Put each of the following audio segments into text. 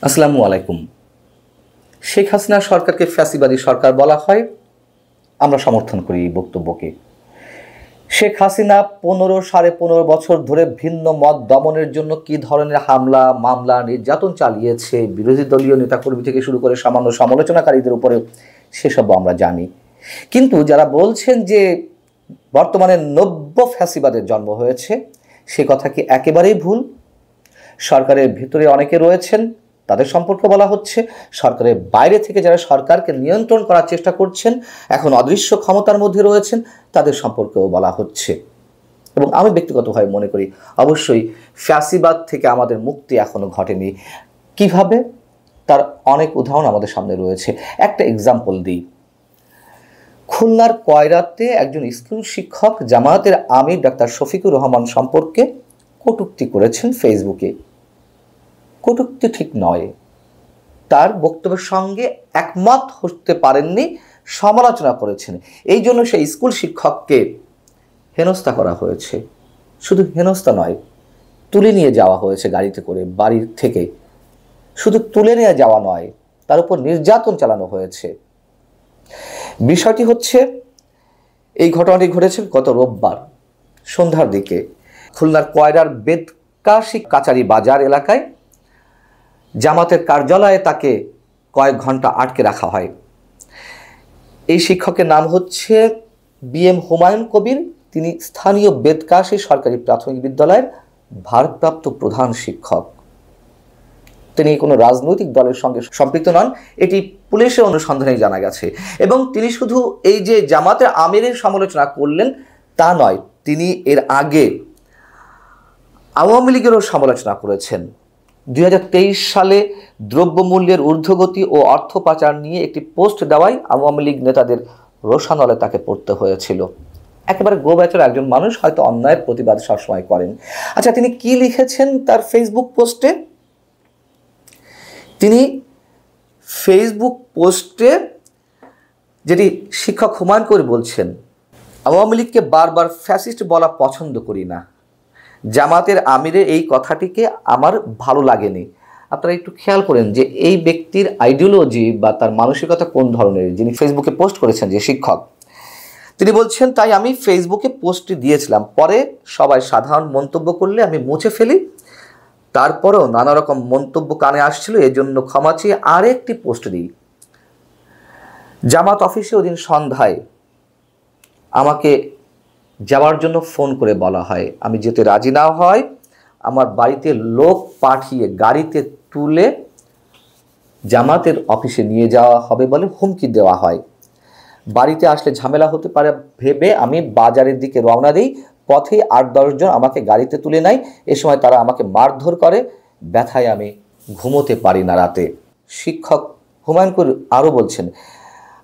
আসসালামু আলাইকুম। শেখ হাসিনা সরকারকে ফ্যাসিবাদী সরকার বলা হয়, আমরা সমর্থন করি এই বক্তব্যকে। শেখ হাসিনা 15.5 বছর ধরে ভিন্ন মত দমনের জন্য কি ধরনের হামলা মামলা নির্যাতন চালিয়েছে বিরোধী দলীয় নেতাকর্মী থেকে শুরু করে সামান্য সমালোচনাকারীদের উপরে, সেসব আমরা জানি। কিন্তু যারা বলছেন যে বর্তমানে নব্য ফ্যাসিবাদের জন্ম হয়েছে, সে কথা কি একেবারেই ভুল। সরকারের ভিতরে অনেকে রয়েছেন, তাদের সম্পর্কে বলা হচ্ছে। সরকারের বাইরে থেকে যারা সরকারকে নিয়ন্ত্রণ করার চেষ্টা করছেন, এখন অদৃশ্য ক্ষমতার মধ্যে রয়েছেন, তাদের সম্পর্কেও বলা হচ্ছে। এবং আমি ব্যক্তিগতভাবে মনে করি অবশ্যই ফ্যাসিবাদ থেকে আমাদের মুক্তি এখনো ঘটেনি। কিভাবে, তার অনেক উদাহরণ আমাদের সামনে রয়েছে। একটা এক্সাম্পল দিই। খুলনার কয়রাতে একজন স্কুল শিক্ষক জামায়াতের আমির ডাক্তার শফিকুর রহমান সম্পর্কে কটূক্তি করেছেন ফেসবুকে। কটূক্তি ঠিক নয়, তার বক্তব্যের সঙ্গে একমত হতে পারেননি, সমালোচনা করেছেন। এই জন্য সেই স্কুল শিক্ষককে হেনস্থা করা হয়েছে। শুধু হেনস্থা নয়, তুলে নিয়ে যাওয়া হয়েছে গাড়িতে করে বাড়ির থেকে। শুধু তুলে নিয়ে যাওয়া নয়, তার উপর নির্যাতন চালানো হয়েছে। বিষয়টি হচ্ছে, এই ঘটনাটি ঘটেছে গত রোববার সন্ধ্যার দিকে খুলনার কয়রার বেদকাশি কাচারি বাজার এলাকায়। জামাতের কার্যালয়ে তাকে কয়েক ঘন্টা আটকে রাখা হয়। এই শিক্ষকের নাম হচ্ছে BM হুমায়ুন কবির। তিনি স্থানীয় বেদকাশি সরকারি প্রাথমিক বিদ্যালয়ের ভারপ্রাপ্ত প্রধান শিক্ষক। তিনি কোনো রাজনৈতিক দলের সঙ্গে সম্পৃক্ত নন, এটি পুলিশের অনুসন্ধানে জানা গেছে। এবং তিনি শুধু এই যে জামাতের আমিরের সমালোচনা করলেন তা নয়, তিনি এর আগে আওয়ামী লীগেরও সমালোচনা করেছেন। 2023 সালে দ্রব্যমূল্যের ঊর্ধ্বগতি ও অর্থ পাচার নিয়ে একটি পোস্ট দেওয়ায় আওয়ামী লীগ নেতাদের রোষানলে তাকে পড়তে হয়েছিল। একেবারে গোবেচার একজন মানুষ, হয়তো অন্যায়ের প্রতিবাদ সবসময় করেন। আচ্ছা, তিনি কি লিখেছেন তার ফেসবুক পোস্টে? তিনি ফেসবুক পোস্টে, যেটি শিক্ষক হুমায়ুন কবির বলছেন, আওয়ামী লীগকে বারবার ফ্যাসিস্ট বলা পছন্দ করি না। জামাতের আমিরের এই কথাটিকে আমার ভালো লাগেনি। আপনারা একটু খেয়াল করেন যে এই ব্যক্তির আইডিওলজি বা তার মানসিকতা কোন ধরনের, যিনি ফেসবুকে পোস্ট করেছেন যে শিক্ষক। তিনি বলছেন, তাই আমি ফেসবুকে পোস্টটি দিয়েছিলাম, পরে সবাই সাধারণ মন্তব্য করলে আমি মুছে ফেলি। তারপরেও নানা রকম মন্তব্য কানে আসছিল, এজন্য ক্ষমা চেয়ে আরেকটি পোস্ট দিই। জামাত অফিসে ওদিন সন্ধ্যায় আমাকে যাওয়ার জন্য ফোন করে বলা হয়, আমি যেতে রাজি না হয় আমার বাড়িতে লোক পাঠিয়ে গাড়িতে তুলে জামাতের অফিসে নিয়ে যাওয়া হবে বলে হুমকি দেওয়া হয়। বাড়িতে আসলে ঝামেলা হতে পারে ভেবে আমি বাজারের দিকে রওনা দিই। পথে 8-10 জন আমাকে গাড়িতে তুলে নেয়। এ সময় তারা আমাকে মারধর করে, ব্যথায় আমি ঘুমোতে পারি না রাতে। শিক্ষক হুমায়ুন কবির আরও বলছেন,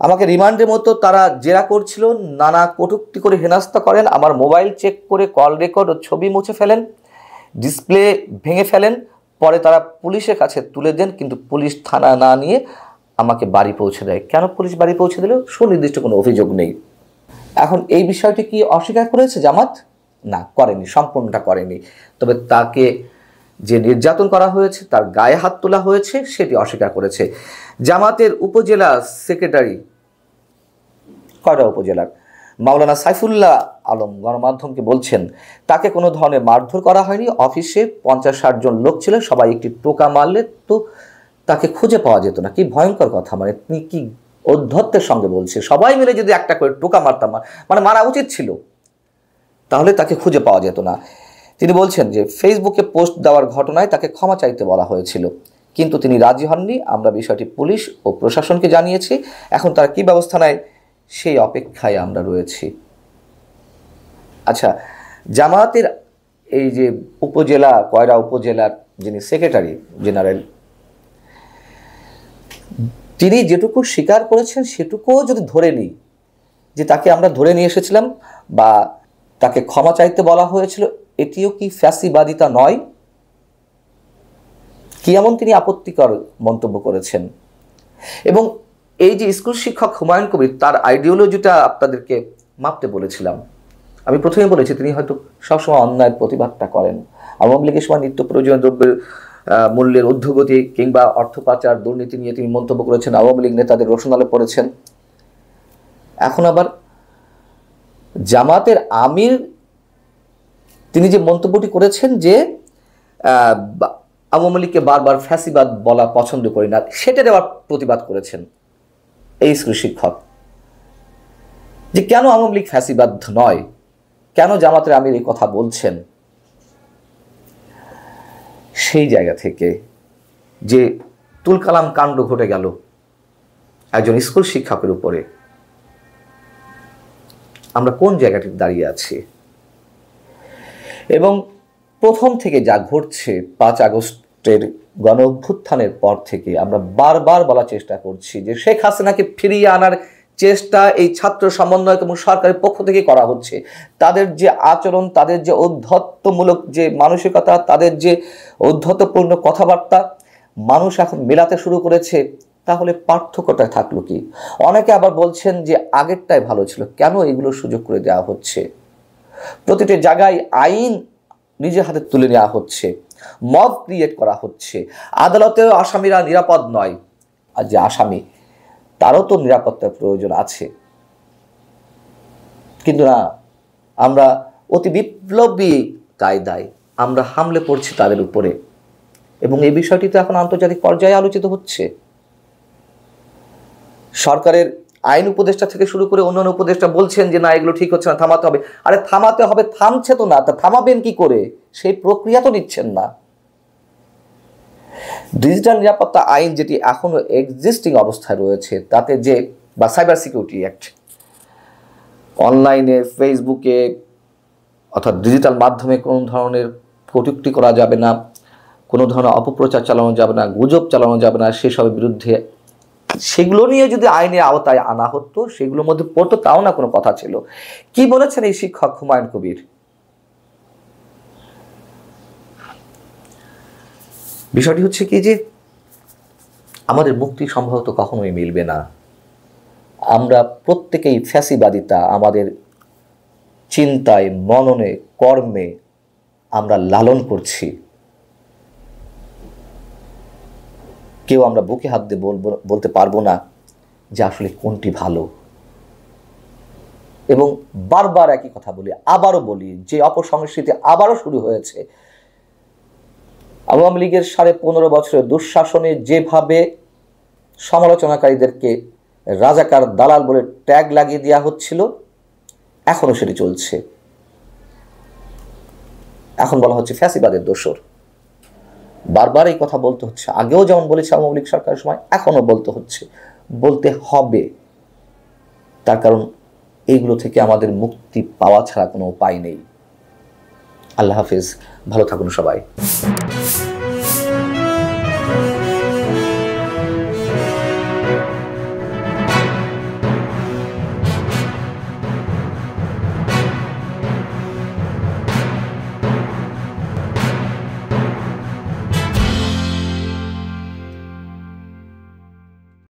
আমাকে রিমান্ডের মতো তারা জেরা করছিল, নানা কটূক্তি করে হেনস্থা করেন, আমার মোবাইল চেক করে কল রেকর্ড ও ছবি মুছে ফেলেন, ডিসপ্লে ভেঙে ফেলেন। পরে তারা পুলিশের কাছে তুলে দেন, কিন্তু পুলিশ থানা না নিয়ে আমাকে বাড়ি পৌঁছে দেয়। কেন পুলিশ বাড়ি পৌঁছে দিল? সুনির্দিষ্ট কোনো অভিযোগ নেই। এখন এই বিষয়টি কি অস্বীকার করেছে জামাত? না, করেনি, সম্পূর্ণটা করেনি। তবে তাকে যে নির্যাতন করা হয়েছে, তার গায়ে হাত তোলা হয়েছে, সেটি অস্বীকার করেছে। জামাতের উপজেলা সেক্রেটারি কয়রা উপজেলার মাওলানা সাইফুল্লাহ আলম গণমাধ্যমকে বলছেন, তাকে কোনো ধরনের মারধর করা হয়নি। অফিসে 50-60 জন লোক ছিল, সবাই একটি টোকা মারলে তো তাকে খুঁজে পাওয়া যেত না। কি ভয়ঙ্কর কথা! মানে তিনি কি ঔদ্ধত্যের সঙ্গে বলছে, সবাই মিলে যদি একটা করে টোকা মারতাম, মানে মারা উচিত ছিল, তাহলে তাকে খুঁজে পাওয়া যেত না। তিনি বলছেন যে ফেসবুকে পোস্ট দেওয়ার ঘটনায় তাকে ক্ষমা চাইতে বলা হয়েছিল, কিন্তু তিনি রাজি হননি। আমরা বিষয়টি পুলিশ ও প্রশাসনকে জানিয়েছি, এখন তারা কি ব্যবস্থা নেয় সেই অপেক্ষায় আমরা রয়েছি। আচ্ছা, জামায়াতের এই যে উপজেলা কয়রা উপজেলার যিনি সেক্রেটারি জেনারেল, তিনি যেটুকু স্বীকার করেছেন সেটুকুও যদি ধরে নিই, যে তাকে আমরা ধরে নিয়ে এসেছিলাম বা তাকে ক্ষমা চাইতে বলা হয়েছিল, এটিও কি ফ্যাসিবাদিতা নয়? কি এমন তিনি আপত্তিকর মন্তব্য করেছেন? এবং এই যে স্কুল শিক্ষক হুমায়ুন কবির, তার আইডিওলজিটা আপনাদেরকে মাপতে বলেছিলাম। আমি প্রথমে বলেছি তিনি হয়তো সবসময় অন্যায়ের প্রতিবাদটা করেন। আওয়ামী লীগের সময় নিত্য প্রয়োজনীয় দ্রব্যের মূল্যের ঊর্ধ্বগতি কিংবা অর্থ পাচার দুর্নীতি নিয়ে তিনি মন্তব্য করেছেন, আওয়ামী লীগ নেতাদের রোশনালে পড়েছেন। এখন আবার জামাতের আমির তিনি যে মন্তব্যটি করেছেন যে আওয়ামী লীগকে বারবার ফ্যাসিবাদ বলা পছন্দ করি না, সেটার আবার প্রতিবাদ করেছেন এই স্কুল শিক্ষক, যে কেন আওয়ামী লীগ ফ্যাসিবাদ নয়, কেন জামাতের আমির এই কথা বলছেন। সেই জায়গা থেকে যে তুলকালাম কাণ্ড ঘটে গেল একজন স্কুল শিক্ষকের উপরে, আমরা কোন জায়গাটিতে দাঁড়িয়ে আছি? এবং প্রথম থেকে যা ঘটছে 5 আগস্টের গণ অভ্যুত্থানের পর থেকে আমরা বারবার বলার চেষ্টা করছি যে শেখ হাসিনাকে ফিরিয়ে আনার চেষ্টা এই ছাত্র সমন্বয়ক এবং সরকারের পক্ষ থেকে করা হচ্ছে। তাদের যে আচরণ, তাদের যে ঔদ্ধত্যমূলক যে মানসিকতা, তাদের যে ঔদ্ধত্যপূর্ণ কথাবার্তা মানুষ এখন মেলাতে শুরু করেছে, তাহলে পার্থক্যটা থাকলো কি? অনেকে আবার বলছেন যে আগেরটাই ভালো ছিল, কেন এগুলো সুযোগ করে দেওয়া হচ্ছে? প্রতিটি জায়গায় আইন নিজের হাতে তুলে নেওয়া হচ্ছে, মব ক্রিয়েট করা হচ্ছে, আদালতেও আসামিরা নিরাপদ নয়, আর যে আসামি তারও তো নিরাপত্তার প্রয়োজন আছে। কিন্তু না, আমরা অতি বিপ্লবী কায়দায় আমরা হামলে পড়ছি তাদের উপরে, এবং এই বিষয়টি তো এখন আন্তর্জাতিক পর্যায়ে আলোচিত হচ্ছে। সরকারের আইন উপদেষ্টা থেকে শুরু করে অন্যান্য উপদেষ্টা বলছেন যে না, এগুলো ঠিক হচ্ছে না, থামাতে হবে। আরে থামাতে হবে, থামছে তো না, তা থামাবেন কি করে? সেই প্রক্রিয়া তো নিচ্ছেন না। ডিজিটাল নিরাপত্তা আইন যেটি এখনো এক্সিস্টিং অবস্থায় রয়েছে, তাতে যে বা সাইবার সিকিউরিটি অ্যাক্ট, অনলাইনে ফেসবুকে অর্থাৎ ডিজিটাল মাধ্যমে কোনো ধরনের কটূক্তি করা যাবে না, কোনো ধরনের অপপ্রচার চালানো যাবে না, গুজব চালানো যাবে না, সেসবের বিরুদ্ধে সেগুলো নিয়ে যদি আইনের আওতায় আনা হতো, সেগুলোর মধ্যে পড়তো, তাও না কোনো কথা ছিল। কি বলেছেন এই শিক্ষক হুমায়ুন কবির? বিষয়টি হচ্ছে কি যে আমাদের মুক্তি সম্ভবত কখনোই মিলবে না। আমরা প্রত্যেকেই ফ্যাসিবাদিতা আমাদের চিন্তায়, মননে, কর্মে আমরা লালন করছি। কেউ আমরা বুকে হাত দিয়ে বলতে পারবো না যে আসলে কোনটি ভালো। এবং বারবার একই কথা বলি, আবারও বলি, যে অপসংস্কৃতি আবারও শুরু হয়েছে। আওয়ামী লীগের 15.5 বছরের দুঃশাসনে যেভাবে সমালোচনাকারীদেরকে রাজাকার, দালাল বলে ট্যাগ লাগিয়ে দেওয়া হচ্ছিল, এখনো সেটি চলছে। এখন বলা হচ্ছে ফ্যাসিবাদের দোসর। বারবার এই কথা বলতে হচ্ছে। আগেও যেমন বলেছে আওয়ামী লীগ সরকারের সময়, এখনো বলতে হচ্ছে, বলতে হবে। তার কারণ এইগুলো থেকে আমাদের মুক্তি পাওয়া ছাড়া কোনো উপায় নেই। আল্লাহ হাফেজ, ভালো থাকুন সবাই।